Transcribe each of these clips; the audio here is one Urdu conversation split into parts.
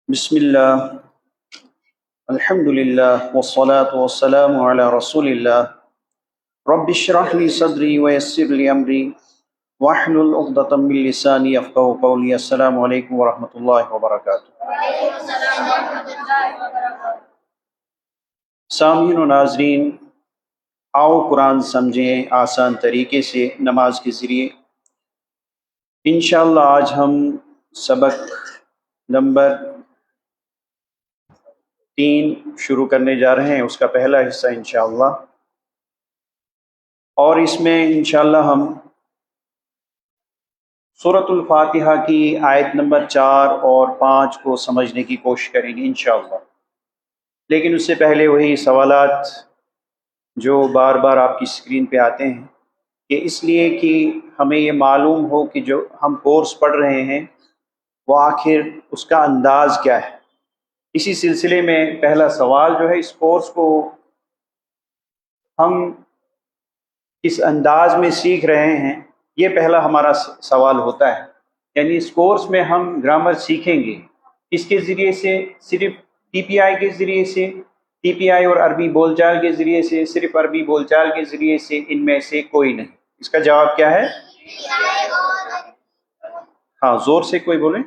بسم اللہ، الحمد للہ والصلاة والسلام علی رسول اللہ۔ رب اشرح لی صدری ویسر لی امری واحلل عقدۃ من لسانی یفقہوا قولی۔ السلام علیکم ورحمۃ اللہ وبرکاتہ۔ سامعین و ناظرین، آؤ قرآن سمجھیں آسان طریقے سے نماز کے ذریعے۔ انشاءاللہ آج ہم سبق نمبر 3 شروع کرنے جا رہے ہیں، اس کا پہلا حصہ انشاءاللہ، اور اس میں انشاءاللہ ہم سورۃ الفاتحہ کی آیت نمبر 4 اور 5 کو سمجھنے کی کوشش کریں گے انشاءاللہ۔ لیکن اس سے پہلے وہی سوالات جو بار بار آپ کی اسکرین پہ آتے ہیں، کہ اس لیے کہ ہمیں یہ معلوم ہو کہ جو ہم کورس پڑھ رہے ہیں وہ آخر اس کا انداز کیا ہے۔ اسی سلسلے میں پہلا سوال جو ہے، اس کورس کو ہم کس انداز میں سیکھ رہے ہیں، یہ پہلا ہمارا سوال ہوتا ہے۔ یعنی اس کورس میں ہم گرامر سیکھیں گے، اس کے ذریعے سے صرف ٹی پی آئی کے ذریعے سے، ٹی پی آئی اور عربی بول چال کے ذریعے سے، صرف عربی بول چال کے ذریعے سے، ان میں سے کوئی نہیں۔ اس کا جواب کیا ہے؟ ہاں، زور سے کوئی بولیں۔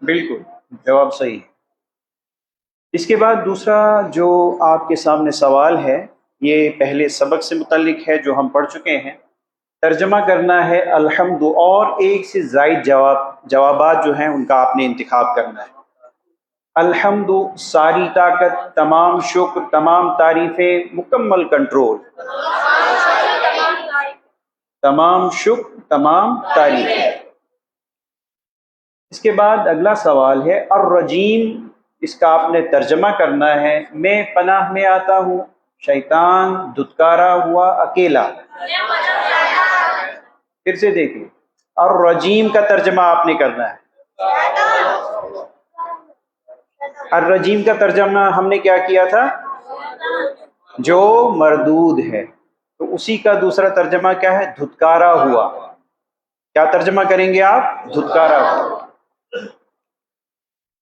بالکل، جواب صحیح ہے۔ اس کے بعد دوسرا جو آپ کے سامنے سوال ہے، یہ پہلے سبق سے متعلق ہے جو ہم پڑھ چکے ہیں۔ ترجمہ کرنا ہے الحمد، اور ایک سے زائد جوابات جو ہیں ان کا آپ نے انتخاب کرنا ہے۔ الحمد، ساری طاقت، تمام شکر، تمام تعریفیں، مکمل کنٹرول۔ تمام شکر، تمام تعریفیں۔ اس کے بعد اگلا سوال ہے الرجیم، اس کا آپ نے ترجمہ کرنا ہے میں پناہ میں آتا ہوں شیطان دھتکارا ہوا اکیلا۔ پھر سے دیکھیں، الرجیم کا ترجمہ آپ نے کرنا ہے۔ الرجیم کا ترجمہ ہم نے کیا کیا تھا؟ جو مردود ہے، تو اسی کا دوسرا ترجمہ کیا ہے؟ دھتکارا ہوا۔ کیا ترجمہ کریں گے آپ؟ دھتکارا ہوا۔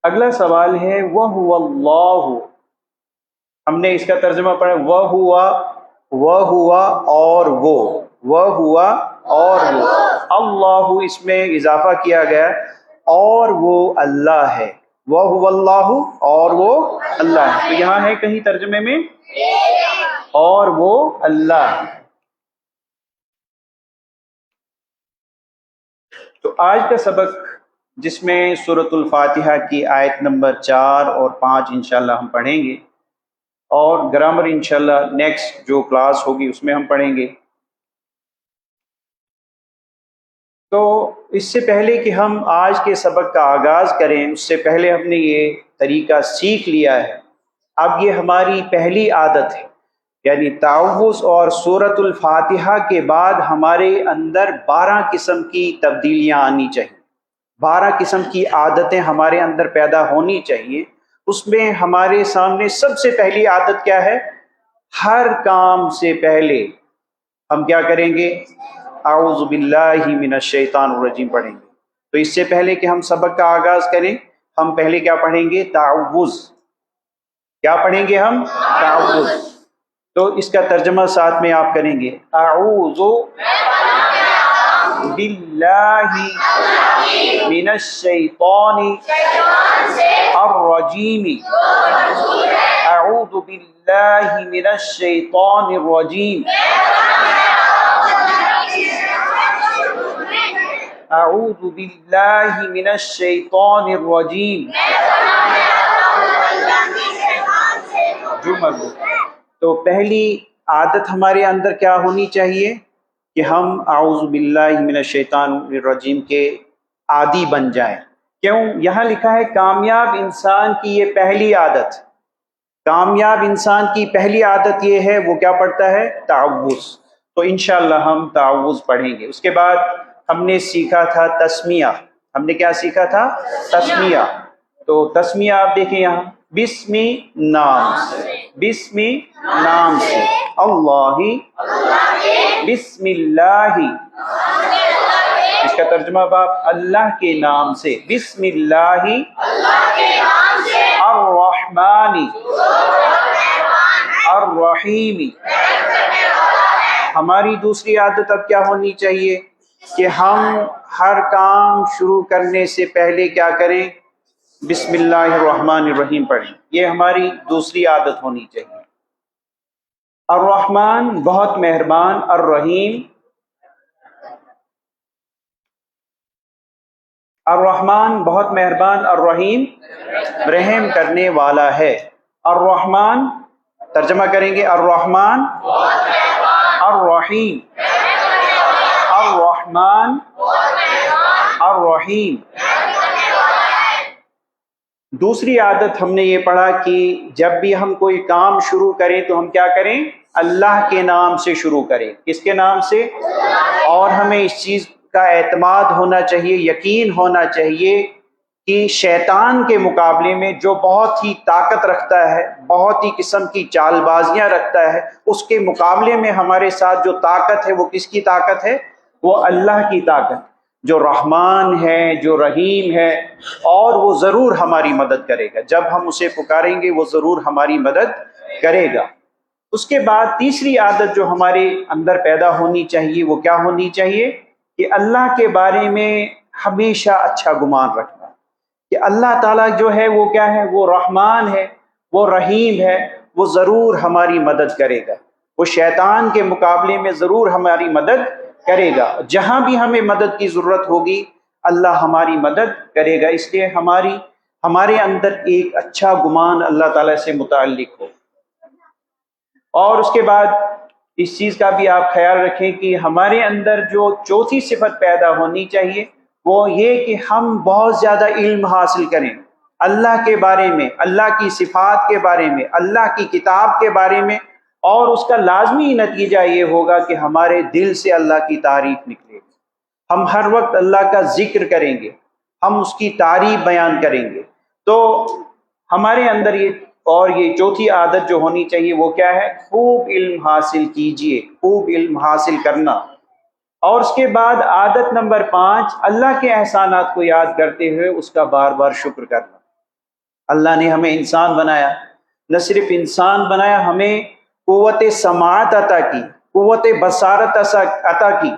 اگلا سوال ہے وَهُوَ اللَّهُ، ہم نے اس کا ترجمہ پڑھا وَهُوَ اور وہ، وَهُوَ اور وہ، اللہ اس میں اضافہ کیا گیا اور وہ اللہ ہے، وَهُوَ اللَّهُ اور وہ اللہ ہے۔ تو یہاں ہے کہیں ترجمے میں اور وہ اللہ ہے۔ تو آج کا سبق جس میں سورۃ الفاتحہ کی آیت نمبر 4 اور 5 انشاءاللہ ہم پڑھیں گے، اور گرامر انشاءاللہ نیکسٹ جو کلاس ہوگی اس میں ہم پڑھیں گے۔ تو اس سے پہلے کہ ہم آج کے سبق کا آغاز کریں، اس سے پہلے ہم نے یہ طریقہ سیکھ لیا ہے۔ اب یہ ہماری پہلی عادت ہے، یعنی تعوذ اور سورۃ الفاتحہ کے بعد ہمارے اندر 12 قسم کی تبدیلیاں آنی چاہیے، 12 قسم کی عادتیں ہمارے اندر پیدا ہونی چاہیے۔ اس میں ہمارے سامنے سب سے پہلی عادت کیا ہے؟ ہر کام سے پہلے ہم کیا کریں گے؟ اعوذ باللہ من الشیطان الرجیم پڑھیں گے۔ تو اس سے پہلے کہ ہم سبق کا آغاز کریں، ہم پہلے کیا پڑھیں گے؟ تعوذ۔ کیا پڑھیں گے ہم؟ تعوذ۔ تو اس کا ترجمہ ساتھ میں آپ کریں گے، اعوذ باللہ من الشیطان الرجیم، اعوذ باللہ من الشیطان الرجیم، اعوذ باللہ من الشیطان الرجیم۔ جو مربوط۔ تو پہلی عادت ہمارے اندر کیا ہونی چاہیے کہ ہم اعوذ باللہ من الشیطان الرجیم کے عادی بن جائیں۔ کیوں؟ یہاں لکھا ہے کامیاب انسان کی یہ پہلی عادت، کامیاب انسان کی پہلی عادت یہ ہے، وہ کیا پڑھتا ہے؟ تعوذ۔ تو انشاءاللہ ہم تعوذ پڑھیں گے۔ اس کے بعد ہم نے سیکھا تھا تسمیہ۔ ہم نے کیا سیکھا تھا؟ تسمیہ۔ تو تسمیہ آپ دیکھیں یہاں، بسمی نام سے، بسمی نام سے، اللہ، بسم اللہ، اس کا ترجمہ باب اللہ کے نام سے، بسم اللہ الرحمن الرحیم۔ ہماری دوسری عادت اب کیا ہونی چاہیے کہ ہم ہر کام شروع کرنے سے پہلے کیا کریں؟ بسم اللہ الرحمن الرحیم پڑھیں۔ یہ ہماری دوسری عادت ہونی چاہیے۔ الرحمن بہت مہربان، الرحیم الرحمن بہت مہربان، الرحیم رحم کرنے والا ہے۔ الرحمن ترجمہ کریں گے، الرحمن الرحیم، الرحمن الرحیم۔ دوسری عادت ہم نے یہ پڑھا کہ جب بھی ہم کوئی کام شروع کریں تو ہم کیا کریں؟ اللہ کے نام سے شروع کریں۔ کس کے نام سے؟ اور ہمیں اس چیز کا اعتماد ہونا چاہیے، یقین ہونا چاہیے کہ شیطان کے مقابلے میں جو بہت ہی طاقت رکھتا ہے، بہت ہی قسم کی چال بازیاں رکھتا ہے، اس کے مقابلے میں ہمارے ساتھ جو طاقت ہے وہ کس کی طاقت ہے؟ وہ اللہ کی طاقت، جو رحمان ہے، جو رحیم ہے، اور وہ ضرور ہماری مدد کرے گا۔ جب ہم اسے پکاریں گے وہ ضرور ہماری مدد کرے گا۔ اس کے بعد تیسری عادت جو ہمارے اندر پیدا ہونی چاہیے وہ کیا ہونی چاہیے؟ کہ اللہ کے بارے میں ہمیشہ اچھا گمان رکھنا، کہ اللہ تعالیٰ جو ہے وہ کیا ہے؟ وہ رحمان ہے، وہ رحیم ہے، وہ ضرور ہماری مدد کرے گا، وہ شیطان کے مقابلے میں ضرور ہماری مدد کرے گا۔ جہاں بھی ہمیں مدد کی ضرورت ہوگی اللہ ہماری مدد کرے گا۔ اس لیے ہمارے اندر ایک اچھا گمان اللہ تعالیٰ سے متعلق ہو۔ اور اس کے بعد اس چیز کا بھی آپ خیال رکھیں کہ ہمارے اندر جو چوتھی صفت پیدا ہونی چاہیے وہ یہ کہ ہم بہت زیادہ علم حاصل کریں اللہ کے بارے میں، اللہ کی صفات کے بارے میں، اللہ کی کتاب کے بارے میں، اور اس کا لازمی نتیجہ یہ ہوگا کہ ہمارے دل سے اللہ کی تعریف نکلے گی۔ ہم ہر وقت اللہ کا ذکر کریں گے، ہم اس کی تعریف بیان کریں گے۔ تو ہمارے اندر یہ چوتھی عادت جو ہونی چاہیے وہ کیا ہے؟ خوب علم حاصل کیجئے، خوب علم حاصل کرنا۔ اور اس کے بعد عادت نمبر 5، اللہ کے احسانات کو یاد کرتے ہوئے اس کا بار بار شکر کرنا۔ اللہ نے ہمیں انسان بنایا، نہ صرف انسان بنایا، ہمیں قوت سماعت عطا کی، قوت بصارت عطا کی۔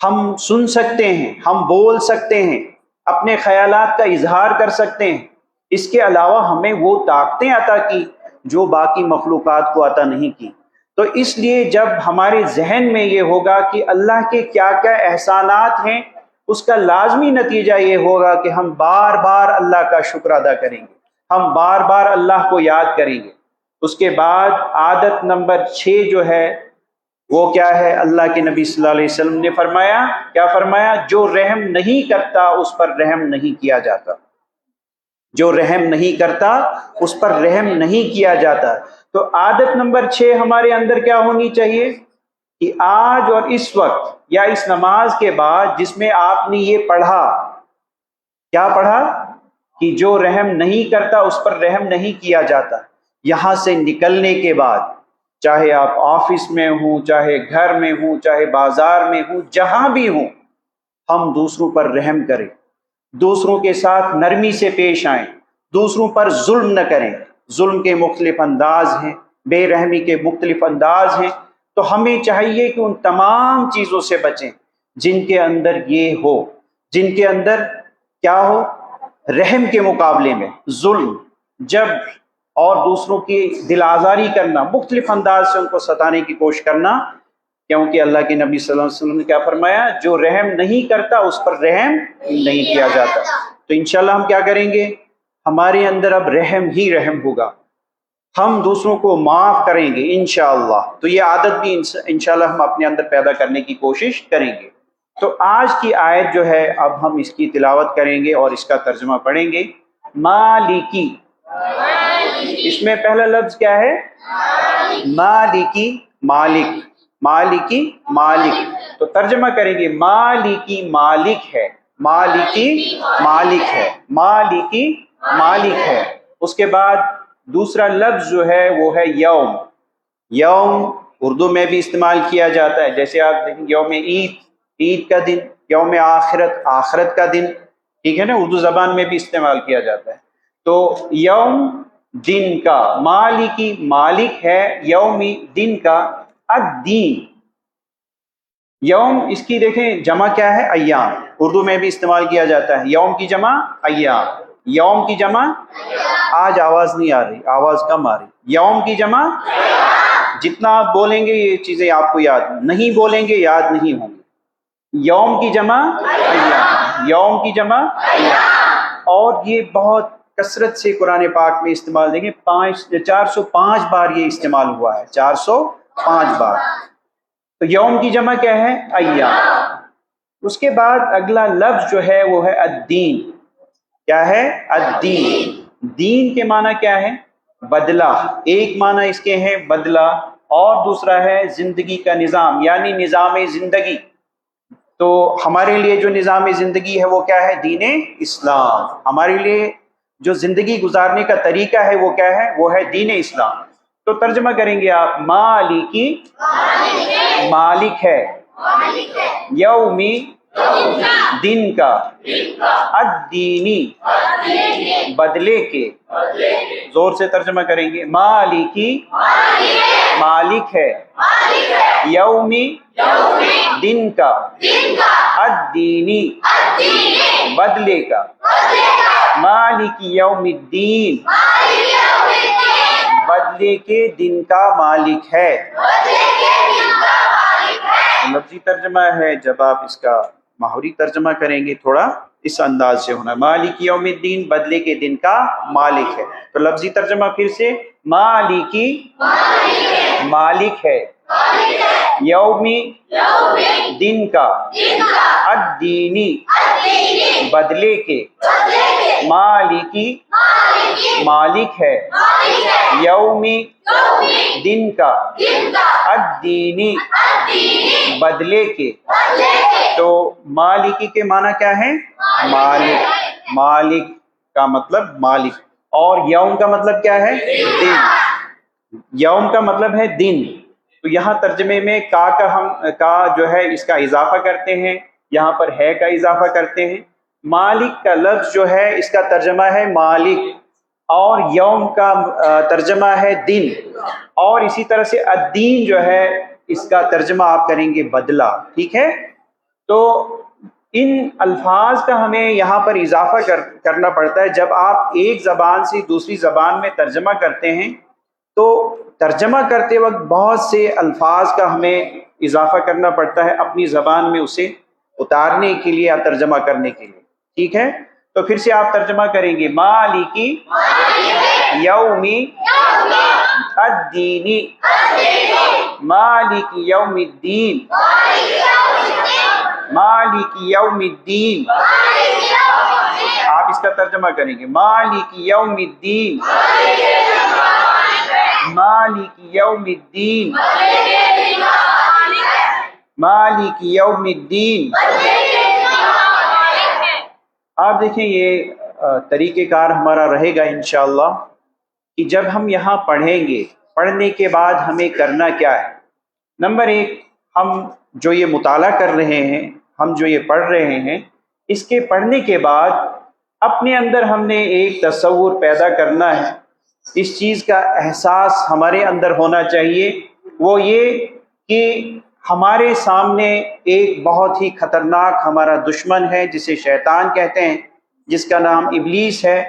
ہم سن سکتے ہیں، ہم بول سکتے ہیں، اپنے خیالات کا اظہار کر سکتے ہیں۔ اس کے علاوہ ہمیں وہ طاقتیں عطا کی جو باقی مخلوقات کو عطا نہیں کی۔ تو اس لیے جب ہمارے ذہن میں یہ ہوگا کہ اللہ کے کیا کیا احسانات ہیں، اس کا لازمی نتیجہ یہ ہوگا کہ ہم بار بار اللہ کا شکر ادا کریں گے، ہم بار بار اللہ کو یاد کریں گے۔ اس کے بعد عادت نمبر 6 جو ہے وہ کیا ہے؟ اللہ کے نبی صلی اللہ علیہ وسلم نے فرمایا، کیا فرمایا؟ جو رحم نہیں کرتا اس پر رحم نہیں کیا جاتا، جو رحم نہیں کرتا اس پر رحم نہیں کیا جاتا۔ تو عادت نمبر 6 ہمارے اندر کیا ہونی چاہیے کہ آج اور اس وقت یا اس نماز کے بعد جس میں آپ نے یہ پڑھا، کیا پڑھا؟ کہ جو رحم نہیں کرتا اس پر رحم نہیں کیا جاتا۔ یہاں سے نکلنے کے بعد چاہے آپ آفس میں ہوں، چاہے گھر میں ہوں، چاہے بازار میں ہوں، جہاں بھی ہوں، ہم دوسروں پر رحم کریں، دوسروں کے ساتھ نرمی سے پیش آئیں، دوسروں پر ظلم نہ کریں۔ ظلم کے مختلف انداز ہیں، بے رحمی کے مختلف انداز ہیں، تو ہمیں چاہیے کہ ان تمام چیزوں سے بچیں جن کے اندر یہ ہو، جن کے اندر کیا ہو؟ رحم کے مقابلے میں ظلم، جبر، اور دوسروں کی دل آزاری کرنا، مختلف انداز سے ان کو ستانے کی کوشش کرنا، کیونکہ اللہ کے نبی صلی اللہ علیہ وسلم نے کیا فرمایا؟ جو رحم نہیں کرتا اس پر رحم نہیں کیا جاتا۔ تو انشاءاللہ ہم کیا کریں گے؟ ہمارے اندر اب رحم ہی رحم ہوگا، ہم دوسروں کو معاف کریں گے انشاءاللہ۔ تو یہ عادت بھی انشاءاللہ ہم اپنے اندر پیدا کرنے کی کوشش کریں گے۔ تو آج کی آیت جو ہے اب ہم اس کی تلاوت کریں گے اور اس کا ترجمہ پڑھیں گے۔ مالکی، اس میں پہلا لفظ کیا ہے؟ مالکی، مالک، مالکی مالک۔ تو ترجمہ کریں گے مالکی مالک ہے، مالکی مالک ہے، مالکی مالک ہے۔ اس کے بعد دوسرا لفظ جو ہے وہ ہے یوم۔ یوم اردو میں بھی استعمال کیا جاتا ہے، جیسے آپ دیکھیں یوم عید، عید کا دن، یوم آخرت آخرت کا دن، ٹھیک ہے نا، اردو زبان میں بھی استعمال کیا جاتا ہے۔ تو یوم دن کا، مالکی مالک ہے، یومی دن کا، الدین یوم، اس کی دیکھیں جمع کیا ہے، ایام، اردو میں بھی استعمال کیا جاتا ہے۔ یوم کی جمع ایام، یوم کی جمع، آج آواز نہیں آ رہی، آواز کم آ رہی، یوم کی جمع، جتنا آپ بولیں گے یہ چیزیں آپ کو یاد نہیں، بولیں گے یاد نہیں ہوں گی۔ یوم کی جمع ایام، یوم کی جمع ایام، اور یہ بہت کثرت سے قرآن پاک میں استعمال، دیکھیں 405 بار یہ استعمال ہوا ہے، 405 بار۔ تو یوم کی جمع کیا ہے، ایام۔ اس کے بعد اگلا لفظ جو ہے وہ ہے الدین، کیا ہے، الدین، دین کے معنی کیا ہے، بدلہ، ایک معنی اس کے ہیں بدلہ، اور دوسرا ہے زندگی کا نظام، یعنی نظام زندگی۔ تو ہمارے لیے جو نظام زندگی ہے وہ کیا ہے، دین اسلام، ہمارے لیے جو زندگی گزارنے کا طریقہ ہے وہ کیا ہے، وہ ہے دین اسلام۔ تو ترجمہ کریں گے آپ، مالکی مالک ہے، یومی دن کا، الدینی بدلے کے، زور سے ترجمہ کریں گے، مالکی مالک ہے، یومی دن کا، الدینی بدلے کا، مالک یوم الدین بدلے کے دن کا مالک ہے۔ لفظی ترجمہ ہے، جب آپ اس کا محوری ترجمہ کریں گے تھوڑا اس انداز سے ہونا، مالک یوم الدین بدلے کے دن کا مالک ہے۔ تو لفظی ترجمہ پھر سے، مالکی مالک ہے، یومی دن کا، الدینی بدلے کے، مالکی مالک ہے، یومی دن کا، الدینی بدلے کے۔ تو مالکی کے معنی کیا ہے، مالک، مالک کا مطلب مالک، اور یوم کا مطلب کیا ہے، دن، یوم کا مطلب ہے دن۔ تو یہاں ترجمے میں کا جو ہے اس کا اضافہ کرتے ہیں، یہاں پر ہے کا اضافہ کرتے ہیں۔ مالک کا لفظ جو ہے اس کا ترجمہ ہے مالک، اور یوم کا ترجمہ ہے دن، اور اسی طرح سے الدین جو ہے اس کا ترجمہ آپ کریں گے بدلہ، ٹھیک ہے۔ تو ان الفاظ کا ہمیں یہاں پر اضافہ کرنا پڑتا ہے۔ جب آپ ایک زبان سے دوسری زبان میں ترجمہ کرتے ہیں تو ترجمہ کرتے وقت بہت سے الفاظ کا ہمیں اضافہ کرنا پڑتا ہے اپنی زبان میں، اسے اتارنے کے لیے یا ترجمہ کرنے کے لیے، ٹھیک ہے۔ تو پھر سے آپ ترجمہ کریں گے، مالکی یومی الدینی، مالک یوم الدین، مالک یوم الدین، آپ اس کا ترجمہ کریں گے، مالک یوم الدین، مالک یوم الدین، مالک یوم الدین۔ آپ دیکھیں یہ طریقہ کار ہمارا رہے گا انشاءاللہ کہ جب ہم یہاں پڑھیں گے، پڑھنے کے بعد ہمیں کرنا کیا ہے۔ نمبر ایک، ہم جو یہ مطالعہ کر رہے ہیں، ہم جو یہ پڑھ رہے ہیں، اس کے پڑھنے کے بعد اپنے اندر ہم نے ایک تصور پیدا کرنا ہے، اس چیز کا احساس ہمارے اندر ہونا چاہیے، وہ یہ کہ ہمارے سامنے ایک بہت ہی خطرناک ہمارا دشمن ہے جسے شیطان کہتے ہیں، جس کا نام ابلیس ہے،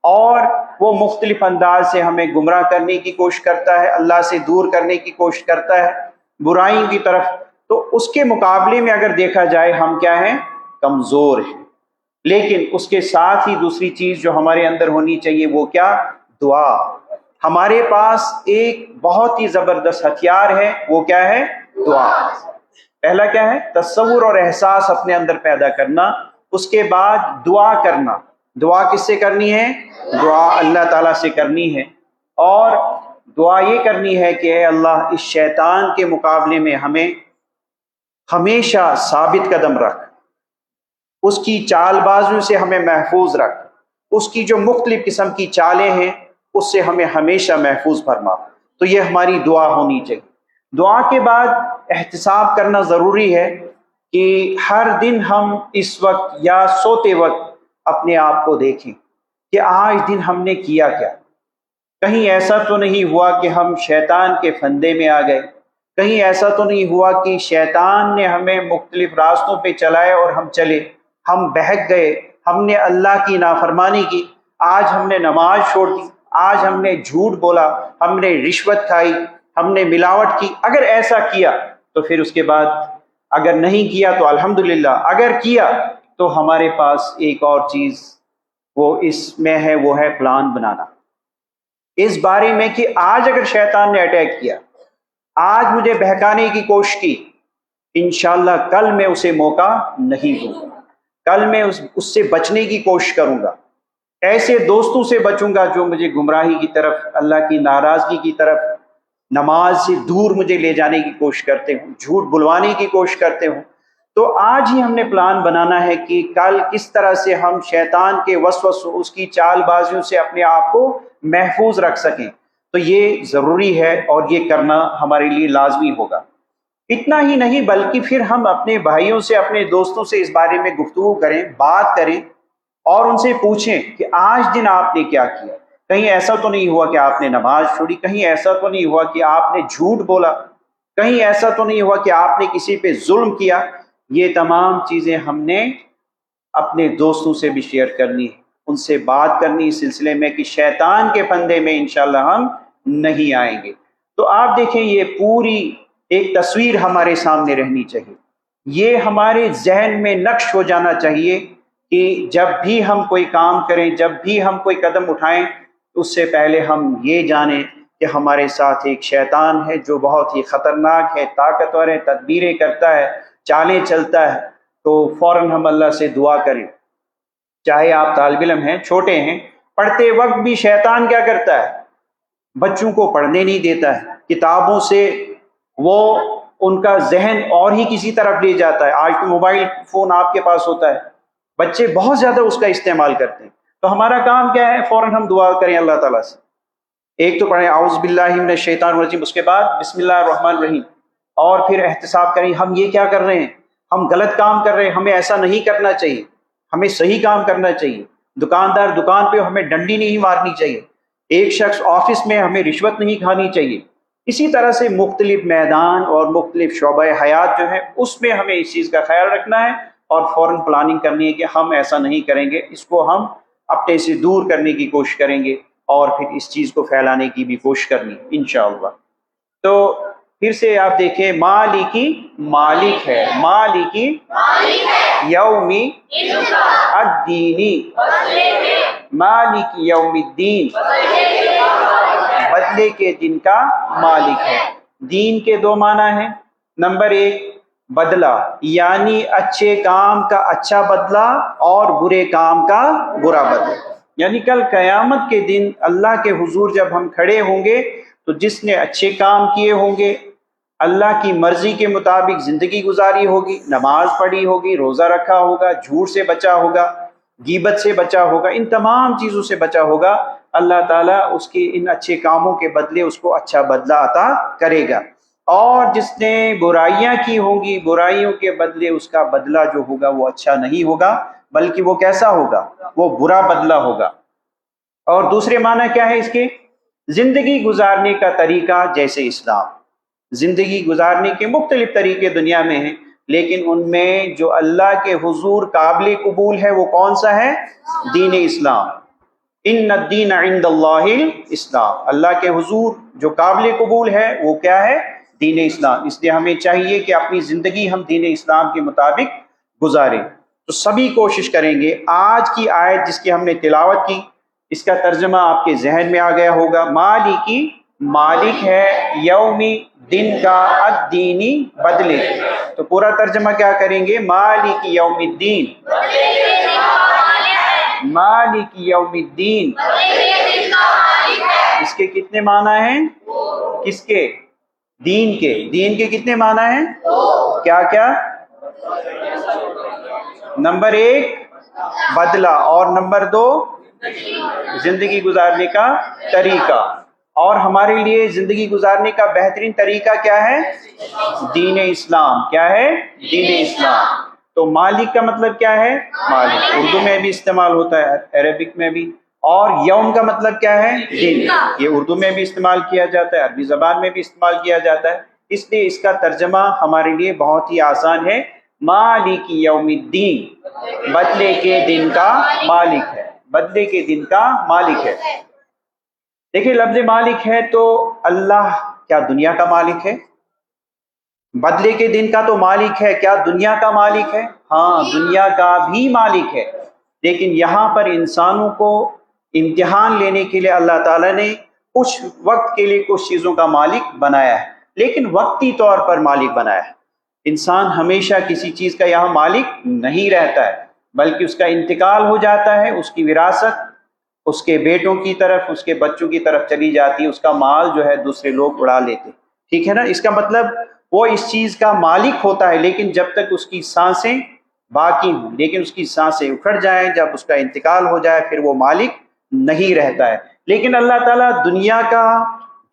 اور وہ مختلف انداز سے ہمیں گمراہ کرنے کی کوشش کرتا ہے، اللہ سے دور کرنے کی کوشش کرتا ہے، برائیوں کی طرف۔ تو اس کے مقابلے میں اگر دیکھا جائے ہم کیا ہیں، کمزور ہیں۔ لیکن اس کے ساتھ ہی دوسری چیز جو ہمارے اندر ہونی چاہیے وہ کیا، دعا۔ ہمارے پاس ایک بہت ہی زبردست ہتھیار ہے، وہ کیا ہے، دعا۔ پہلا کیا ہے، تصور اور احساس اپنے اندر پیدا کرنا، اس کے بعد دعا کرنا۔ دعا کس سے کرنی ہے، دعا اللہ تعالیٰ سے کرنی ہے، اور دعا یہ کرنی ہے کہ اے اللہ اس شیطان کے مقابلے میں ہمیں ہمیشہ ثابت قدم رکھ، اس کی چال بازوں سے ہمیں محفوظ رکھ، اس کی جو مختلف قسم کی چالیں ہیں اس سے ہمیں ہمیشہ محفوظ فرما۔ تو یہ ہماری دعا ہونی چاہیے۔ دعا کے بعد احتساب کرنا ضروری ہے، کہ ہر دن ہم اس وقت یا سوتے وقت اپنے آپ کو دیکھیں کہ آج دن ہم نے کیا کیا۔ کہیں ایسا تو نہیں ہوا کہ ہم شیطان کے پھندے میں آ گئے، کہیں ایسا تو نہیں ہوا کہ شیطان نے ہمیں مختلف راستوں پہ چلائے اور ہم چلے، ہم بہک گئے، ہم نے اللہ کی نافرمانی کی، آج ہم نے نماز چھوڑ دی، آج ہم نے جھوٹ بولا، ہم نے رشوت کھائی، ہم نے ملاوٹ کی۔ اگر ایسا کیا تو پھر اس کے بعد، اگر نہیں کیا تو الحمدللہ، اگر کیا تو ہمارے پاس ایک اور چیز وہ اس میں ہے، وہ ہے پلان بنانا اس بارے میں کہ آج اگر شیطان نے اٹیک کیا، آج مجھے بہکانے کی کوشش کی، انشاءاللہ کل میں اسے موقع نہیں دوں گا، کل میں اس سے بچنے کی کوشش کروں گا، ایسے دوستوں سے بچوں گا جو مجھے گمراہی کی طرف، اللہ کی ناراضگی کی طرف، نماز سے دور مجھے لے جانے کی کوشش کرتے ہوں، جھوٹ بلوانے کی کوشش کرتے ہوں۔ تو آج ہی ہم نے پلان بنانا ہے کہ کل کس طرح سے ہم شیطان کے وسوس، اس کی چال بازیوں سے اپنے آپ کو محفوظ رکھ سکیں۔ تو یہ ضروری ہے اور یہ کرنا ہمارے لیے لازمی ہوگا۔ اتنا ہی نہیں بلکہ پھر ہم اپنے بھائیوں سے، اپنے دوستوں سے اس بارے میں گفتگو کریں، بات کریں اور ان سے پوچھیں کہ آج دن آپ نے کیا کیا۔ کہیں ایسا تو نہیں ہوا کہ آپ نے نماز چھوڑی، کہیں ایسا تو نہیں ہوا کہ آپ نے جھوٹ بولا، کہیں ایسا تو نہیں ہوا کہ آپ نے کسی پہ ظلم کیا۔ یہ تمام چیزیں ہم نے اپنے دوستوں سے بھی شیئر کرنی ہے، ان سے بات کرنی اس سلسلے میں کہ شیطان کے پھندے میں انشاءاللہ ہم نہیں آئیں گے۔ تو آپ دیکھیں، یہ پوری ایک تصویر ہمارے سامنے رہنی چاہیے، یہ ہمارے ذہن میں نقش ہو جانا چاہیے کہ جب بھی ہم کوئی کام کریں، جب بھی ہم کوئی قدم اٹھائیں، اس سے پہلے ہم یہ جانیں کہ ہمارے ساتھ ایک شیطان ہے جو بہت ہی خطرناک ہے، طاقتور ہے، تدبیریں کرتا ہے، چالیں چلتا ہے۔ تو فوراً ہم اللہ سے دعا کریں۔ چاہے آپ طالب علم ہیں، چھوٹے ہیں، پڑھتے وقت بھی شیطان کیا کرتا ہے؟ بچوں کو پڑھنے نہیں دیتا ہے، کتابوں سے وہ ان کا ذہن اور ہی کسی طرف لے جاتا ہے۔ آج تو موبائل فون آپ کے پاس ہوتا ہے، بچے بہت زیادہ اس کا استعمال کرتے ہیں۔ تو ہمارا کام کیا ہے؟ فوراً ہم دعا کریں اللہ تعالیٰ سے۔ ایک تو پڑھیں اعوذ باللہ من الشیطان الرجیم، اس کے بعد بسم اللہ الرحمن الرحیم، اور پھر احتساب کریں ہم یہ کیا کر رہے ہیں، ہم غلط کام کر رہے ہیں، ہمیں ایسا نہیں کرنا چاہیے، ہمیں صحیح کام کرنا چاہیے۔ دکاندار دکان پہ ہمیں ڈنڈی نہیں مارنی چاہیے، ایک شخص آفس میں ہمیں رشوت نہیں کھانی چاہیے۔ اسی طرح سے مختلف میدان اور مختلف شعبہ حیات جو ہے اس میں ہمیں اس چیز کا خیال رکھنا ہے اور فوراً پلاننگ کرنی ہے کہ ہم ایسا نہیں کریں گے، اس کو ہم اپنے سے دور کرنے کی کوشش کریں گے اور پھر اس چیز کو پھیلانے کی بھی کوشش کرنی انشاءاللہ۔ تو پھر سے آپ دیکھیں، مالکی مالک ہے، مالکی یومی الدینی، مالک یوم الدین بدلے کے دن کا مالک ہے۔ دین کے دو معنی ہیں، نمبر ایک بدلہ، یعنی اچھے کام کا اچھا بدلہ اور برے کام کا برا بدلہ۔ یعنی کل قیامت کے دن اللہ کے حضور جب ہم کھڑے ہوں گے تو جس نے اچھے کام کیے ہوں گے، اللہ کی مرضی کے مطابق زندگی گزاری ہوگی، نماز پڑھی ہوگی، روزہ رکھا ہوگا، جھوٹ سے بچا ہوگا، غیبت سے بچا ہوگا، ان تمام چیزوں سے بچا ہوگا، اللہ تعالیٰ اس کے ان اچھے کاموں کے بدلے اس کو اچھا بدلہ عطا کرے گا۔ اور جس نے برائیاں کی ہوں گی، برائیوں کے بدلے اس کا بدلہ جو ہوگا وہ اچھا نہیں ہوگا، بلکہ وہ کیسا ہوگا؟ وہ برا بدلہ ہوگا۔ اور دوسرے معنی کیا ہے اس کے؟ زندگی گزارنے کا طریقہ، جیسے اسلام، زندگی گزارنے کے مختلف طریقے دنیا میں ہیں، لیکن ان میں جو اللہ کے حضور قابل قبول ہے وہ کون سا ہے؟ دین اسلام۔ ان الدین عند اللہ الاسلام، اللہ کے حضور جو قابل قبول ہے وہ کیا ہے؟ دین اسلام۔ اس لیے ہمیں چاہیے کہ اپنی زندگی ہم دین اسلام کے مطابق گزاریں۔ تو سبھی کوشش کریں گے۔ آج کی آیت جس کی ہم نے تلاوت کی، اس کا ترجمہ آپ کے ذہن میں آ گیا ہوگا، مالکی مالک ہے، یومی دن کا، الدینی بدلے۔ تو پورا ترجمہ کیا کریں گے؟ مالک یوم الدین، مالک یوم الدین۔ اس کے کتنے معنی ہیں؟ کس کے؟ دین کے۔ دین کے کتنے معنی ہیں؟ کیا کیا؟ نمبر ایک بدلہ، اور نمبر دو زندگی گزارنے کا طریقہ۔ اور ہمارے لیے زندگی گزارنے کا بہترین طریقہ کیا ہے؟ دین اسلام. کیا ہے؟ دین اسلام. تو مالک کا مطلب کیا ہے؟ مالک اردو میں بھی استعمال ہوتا ہے، عربک میں بھی. اور یوم کا مطلب کیا ہے؟ دن. یہ اردو میں بھی استعمال کیا جاتا ہے، عربی زبان میں بھی استعمال کیا جاتا ہے. اس لیے اس کا ترجمہ ہمارے لیے بہت ہی آسان ہے، مالک یوم الدین، بدلے کے دن کا مالک ہے، بدلے کے دن کا مالک ہے. دیکھیں لفظ مالک ہے تو اللہ کیا دنیا کا مالک ہے؟ بدلے کے دن کا تو مالک ہے، کیا دنیا کا مالک ہے؟ ہاں دنیا کا بھی مالک ہے. لیکن یہاں پر انسانوں کو امتحان لینے کے لیے اللہ تعالیٰ نے کچھ وقت کے لیے کچھ چیزوں کا مالک بنایا ہے، لیکن وقتی طور پر مالک بنایا ہے. انسان ہمیشہ کسی چیز کا یہاں مالک نہیں رہتا ہے، بلکہ اس کا انتقال ہو جاتا ہے، اس کی وراثت اس کے بیٹوں کی طرف، اس کے بچوں کی طرف چلی جاتی ہے، اس کا مال جو ہے دوسرے لوگ اڑا لیتے. ٹھیک ہے نا؟ اس کا مطلب وہ اس چیز کا مالک ہوتا ہے، لیکن جب تک اس کی سانسیں باقی ہوں. لیکن اس کی سانسیں اکھڑ جائیں، جب اس کا انتقال ہو جائے، پھر وہ مالک نہیں رہتا ہے. لیکن اللہ تعالیٰ دنیا کا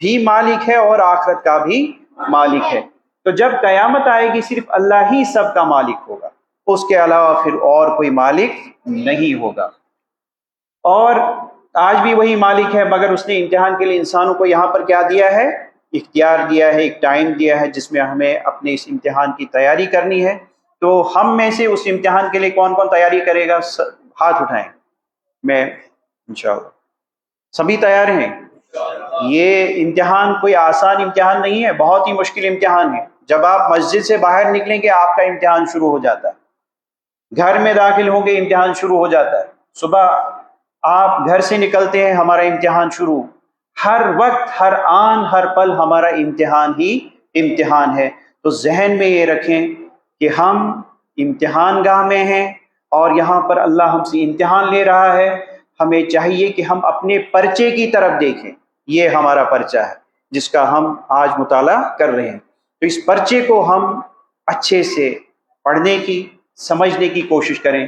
بھی مالک ہے اور آخرت کا بھی مالک ہے. تو جب قیامت آئے گی صرف اللہ ہی سب کا مالک ہوگا، اس کے علاوہ پھر اور کوئی مالک نہیں ہوگا. اور آج بھی وہی مالک ہے، مگر اس نے امتحان کے لیے انسانوں کو یہاں پر کیا دیا ہے؟ اختیار دیا ہے، ایک ٹائم دیا ہے جس میں ہمیں اپنے اس امتحان کی تیاری کرنی ہے. تو ہم میں سے اس امتحان کے لیے کون کون تیاری کرے گا؟ ہاتھ اٹھائیں. میں انشاءاللہ. سبھی تیار ہیں؟ یہ امتحان کوئی آسان امتحان نہیں ہے، بہت ہی مشکل امتحان ہے. جب آپ مسجد سے باہر نکلیں گے آپ کا امتحان شروع ہو جاتا ہے، گھر میں داخل ہوں گے امتحان شروع ہو جاتا ہے، صبح آپ گھر سے نکلتے ہیں ہمارا امتحان شروع. ہر وقت، ہر آن، ہر پل ہمارا امتحان ہی امتحان ہے. تو ذہن میں یہ رکھیں کہ ہم امتحان گاہ میں ہیں اور یہاں پر اللہ ہم سے امتحان لے رہا ہے. ہمیں چاہیے کہ ہم اپنے پرچے کی طرف دیکھیں. یہ ہمارا پرچہ ہے جس کا ہم آج مطالعہ کر رہے ہیں. تو اس پرچے کو ہم اچھے سے پڑھنے کی، سمجھنے کی کوشش کریں.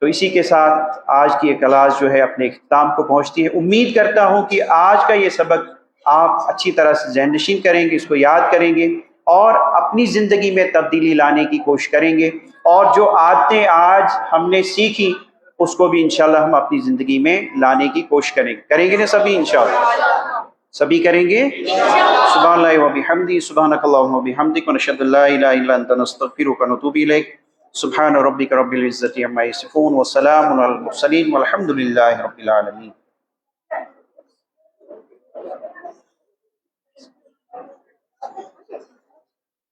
تو اسی کے ساتھ آج کی یہ کلاس جو ہے اپنے اختتام کو پہنچتی ہے. امید کرتا ہوں کہ آج کا یہ سبق آپ اچھی طرح سے ذہن نشین کریں گے، اس کو یاد کریں گے اور اپنی زندگی میں تبدیلی لانے کی کوشش کریں گے. اور جو عادتیں آج ہم نے سیکھی اس کو بھی انشاءاللہ ہم اپنی زندگی میں لانے کی کوشش کریں گے نا سبھی انشاءاللہ؟ سبھی کریں گے. سبحان اللہ و بحمدہ، سبحانک اللہم و بحمدک، ونشہد ان لا الہ الا انت، نستغفرک ونتوب الیک. سبحان ربک رب العزۃ عما یصفون وسلام علی المرسلین والحمد للہ رب العالمین.